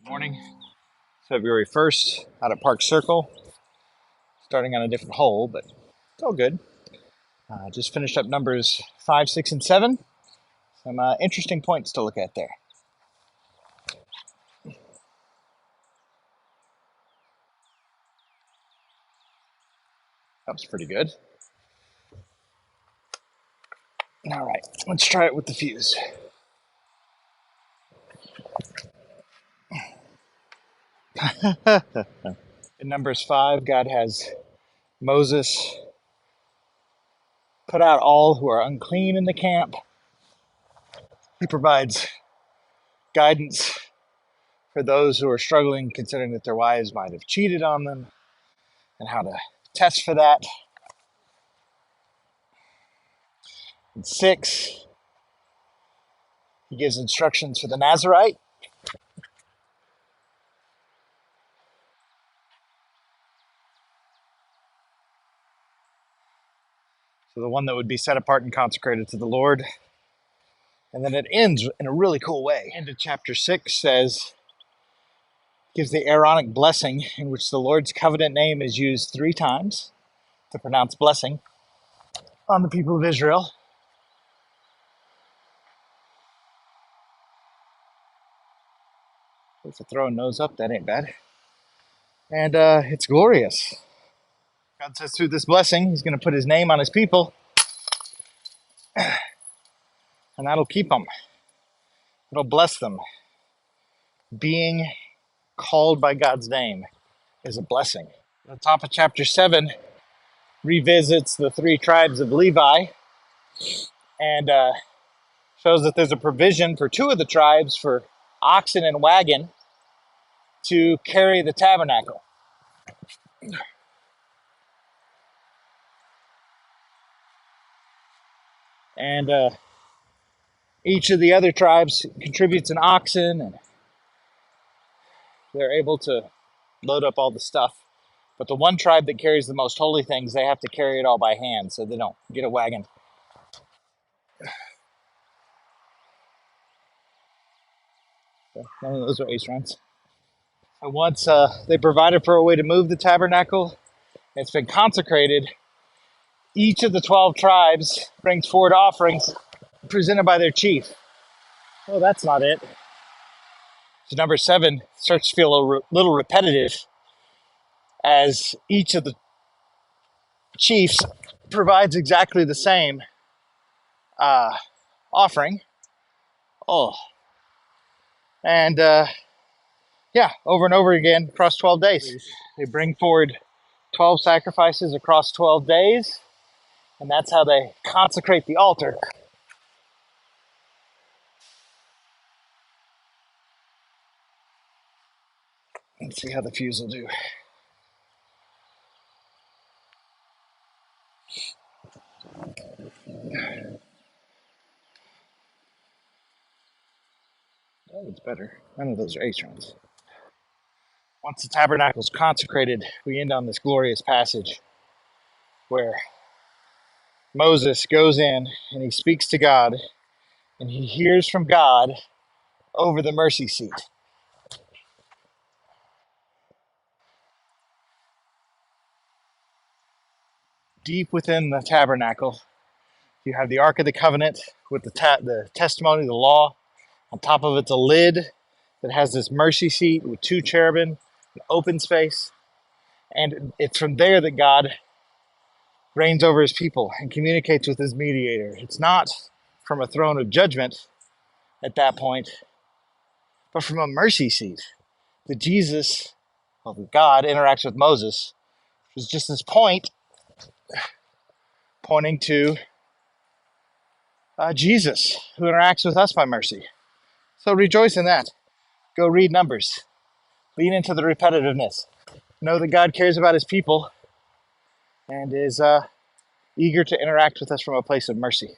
Morning, February 1st, out at Park Circle, starting on a different hole, but it's all good. Just finished up numbers 5, 6, and 7. Some interesting points to look at there. That was pretty good. All right, let's try it with the fuse. In Numbers 5, God has Moses put out all who are unclean in the camp. He provides guidance for those who are struggling, considering that their wives might have cheated on them, and how to test for that. In 6, he gives instructions for the Nazirite. So the one that would be set apart and consecrated to the Lord. And then it ends in a really cool way. Into chapter 6 says, gives the Aaronic blessing, in which the Lord's covenant name is used 3 times to pronounce blessing on the people of Israel. If a throwing nose up, that ain't bad. And it's glorious. God says through this blessing, he's going to put his name on his people, and that'll keep them. It'll bless them. Being called by God's name is a blessing. The top of chapter 7 revisits the 3 tribes of Levi and shows that there's a provision for 2 of the tribes for oxen and wagon to carry the tabernacle. And each of the other tribes contributes an oxen, and they're able to load up all the stuff. But the one tribe that carries the most holy things, they have to carry it all by hand, so they don't get a wagon. So none of those are ace runs. And once they provided for a way to move the tabernacle, it's been consecrated. Each of the 12 tribes brings forward offerings presented by their chief. Oh, that's not it. So number 7 starts to feel a little repetitive, as each of the chiefs provides exactly the same offering. And over and over again across 12 days. They bring forward 12 sacrifices across 12 days, and that's how they consecrate the altar. Let's see how the fuse will do. Oh, it's better. None of those are ace runs. Once the tabernacle is consecrated, we end on this glorious passage where Moses goes in and he speaks to God, and he hears from God over the mercy seat. Deep within the tabernacle, you have the Ark of the Covenant with the testimony, the law. On top of it's a lid that has this mercy seat with 2 cherubim, an open space. And it's from there that God reigns over his people and communicates with his mediator. It's not from a throne of judgment at that point, but from a mercy seat that God interacts with Moses. It's just this point pointing to Jesus, who interacts with us by mercy. So rejoice in that. Go read Numbers. Lean into the repetitiveness. Know that God cares about his people and is eager to interact with us from a place of mercy.